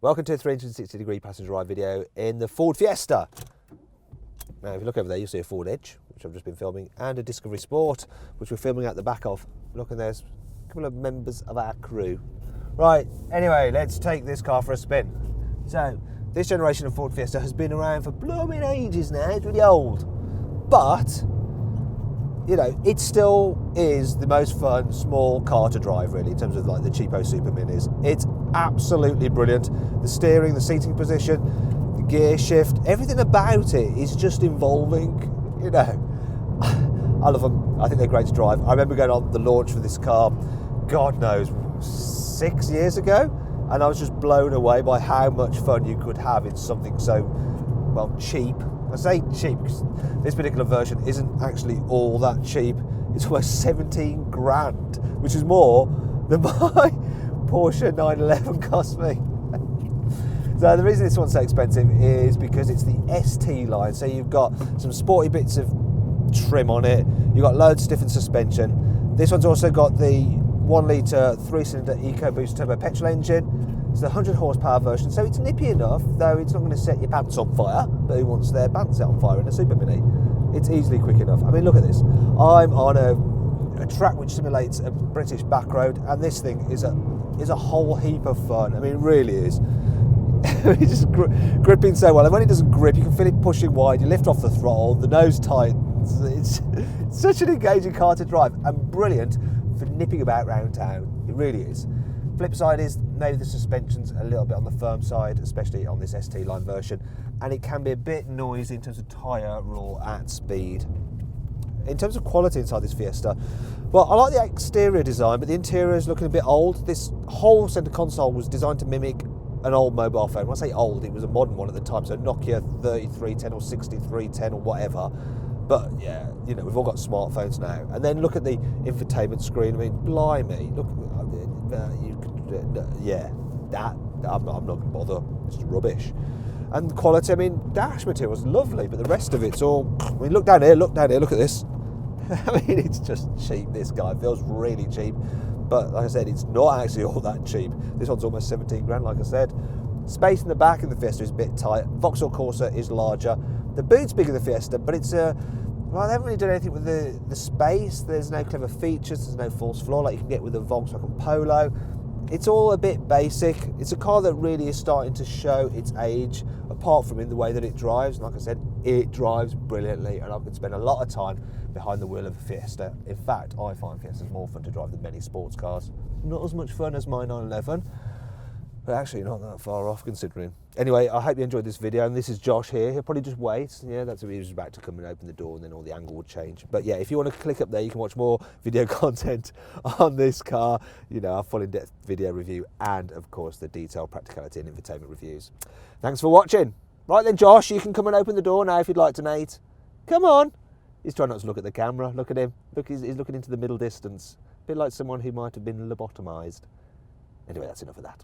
Welcome to a 360-degree passenger ride video in the Ford Fiesta. Now, if you look over there, you'll see a Ford Edge, which I've just been filming, and a Discovery Sport, which we're filming at the back of. Look, and there's a couple of members of our crew. Right, anyway, let's take this car for a spin. So, this generation of Ford Fiesta has been around for blooming ages now. It's really old. But, you know, it still is the most fun small car to drive, really, in terms of like the cheapo super minis. It's absolutely brilliant. The steering, the seating position, the gear shift, everything about it is just evolving, you know. I love them. I think they're great to drive. I remember going on the launch for this car, God knows, 6 years ago, and I was just blown away by how much fun you could have in something so, well, cheap. I say cheap because this particular version isn't actually all that cheap. It's worth 17 grand, which is more than my Porsche 911 cost me. So the reason this one's so expensive is because it's the ST line. So you've got some sporty bits of trim on it. You've got loads of different suspension. This one's also got the 1 litre 3-cylinder EcoBoost turbo petrol engine. It's the 100 horsepower version, so it's nippy enough, though it's not going to set your pants on fire. But who wants their pants set on fire in a super mini? It's easily quick enough. I mean, look at this. I'm on a track which simulates a British back road, and this thing is a whole heap of fun. I mean, it really is. It's just gripping so well, and when it doesn't grip, you can feel it pushing wide. You lift off the throttle, the nose tightens. It's such an engaging car to drive, and brilliant for nipping about round town. It really is. Flip side is maybe the suspension's a little bit on the firm side, especially on this ST line version, and it can be a bit noisy in terms of tyre roar at speed. In terms of quality inside this Fiesta, well, I like the exterior design, but the interior is looking a bit old. This whole centre console was designed to mimic an old mobile phone. When I say old, it was a modern one at the time, so Nokia 3310 or 6310 or whatever. But yeah, you know, we've all got smartphones now. And then look at the infotainment screen. I mean, blimey, look, I'm not going to bother. It's rubbish. And the quality, I mean, dash material is lovely, but the rest of it's all, I mean, look down here, look at this. I mean, it's just cheap, this guy. Feels really cheap. But like I said, it's not actually all that cheap. This one's almost 17 grand, like I said. Space in the back of the Fiesta is a bit tight. Vauxhall Corsa is larger. The boot's bigger than the Fiesta, but it's well, they haven't really done anything with the space. There's no clever features. There's no false floor like you can get with the Volkswagen Polo. It's all a bit basic. It's a car that really is starting to show its age, apart from in the way that it drives. Like I said, it drives brilliantly, and I could spend a lot of time behind the wheel of a Fiesta. In fact, I find Fiestas more fun to drive than many sports cars. Not as much fun as my 911, but actually not that far off considering. Anyway, I hope you enjoyed this video, and this is Josh here. He'll probably just wait. Yeah, that's what he was about to come and open the door, and then all the angle would change. But yeah, if you want to click up there, you can watch more video content on this car. You know, our full in-depth video review, and of course the detailed practicality and infotainment reviews. Thanks for watching. Right then, Josh, you can come and open the door now if you'd like to, mate. Come on. He's trying not to look at the camera. Look at him. Look, he's looking into the middle distance. A bit like someone who might have been lobotomized. Anyway, that's enough of that.